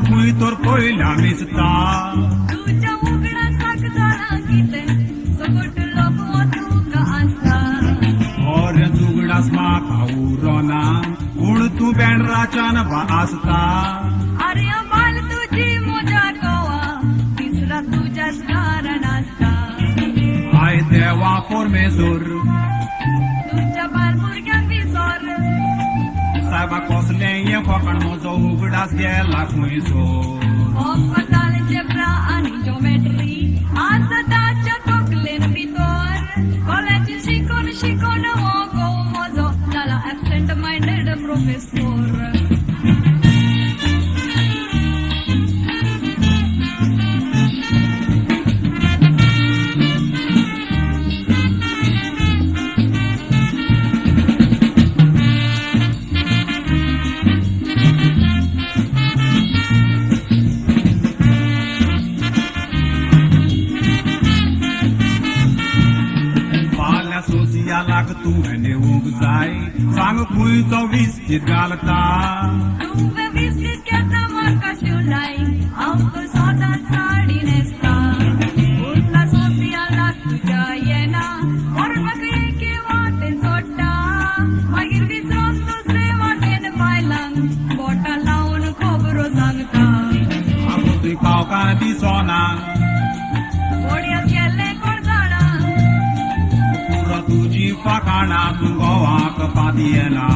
खुंय तर पयल्या मिसता तुझ्या उगडा साक जाणा किते सगट लोक तुका आसता और तुगडास म्हाका उरोना पूण तूं बँड्राच्यान आसता अरे अंबाल तुझी मोजा कवा तिसरा तुझ्याच कारण आसता आय देवा परमेश्वर तुझ्या बालभुरग्यांक विसर सायबा कसलें हें फकाण म्हजो उगडास गेला खुंयसर ऑपताल जेब्रा आणि जॉमेट्री आसताच्या तकलेन भितर कॉलेजीत शिकून शिकून हो गो म्हजो जाला ऍबसेंट माइंडेड प्रोफेसर सोसियालाक तुवें नेवूंक जाय सांग खुंयचो विस्तीत घालता तुवें विस्तीत घेता म्हाका शिवलाय हांव तर सदांच साडी न्हेसता उरला सोसियालाक तुज्या येना व्हरून म्हाका एके वाटेन सोडटा मागीर विसरून दुसरे वाटेन बायलांक बोटां लावन खबरो सांगता आगो तुय पावकार दिसोना घोड्यात गेल्ले कोण जाणा तुझी फकाणां तूं गोवाक पातयेना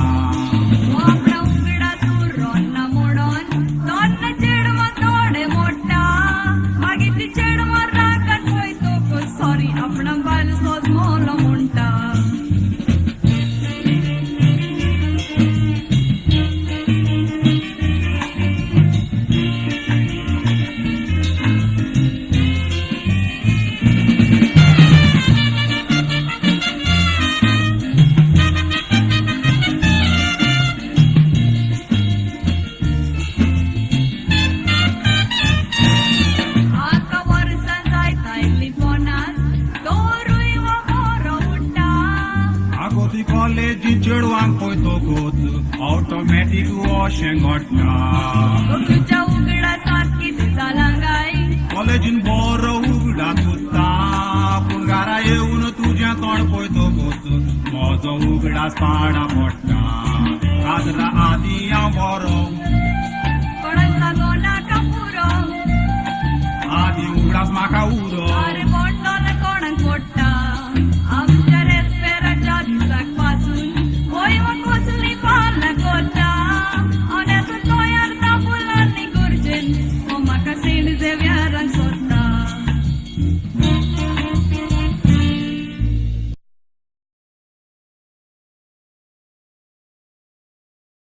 आपला उगडा तू रोन्ना म्हणून दोन चेडवां थोडे मोडटा मागीर ती चेडवां रागान वयतो सॉरी आपणा बायल सोज मोलो म्हणटा कॉलेजी चेडवांक पळयतकूच ऑटोमॅटीक अशें घडटा तुज्या उगडा सारकी दिसाला गाय कॉलेजीन बरो उगडा सुद्धा पूण घरा येवन तुजें तोंड पळयतकूच म्हजो उगडास पाडा पडटा काजरा आदी हांव बरो कोणाक सांगो नाका पुरो आदी उगडास म्हाका उरो अरे बोंडोन कोणाक पडटा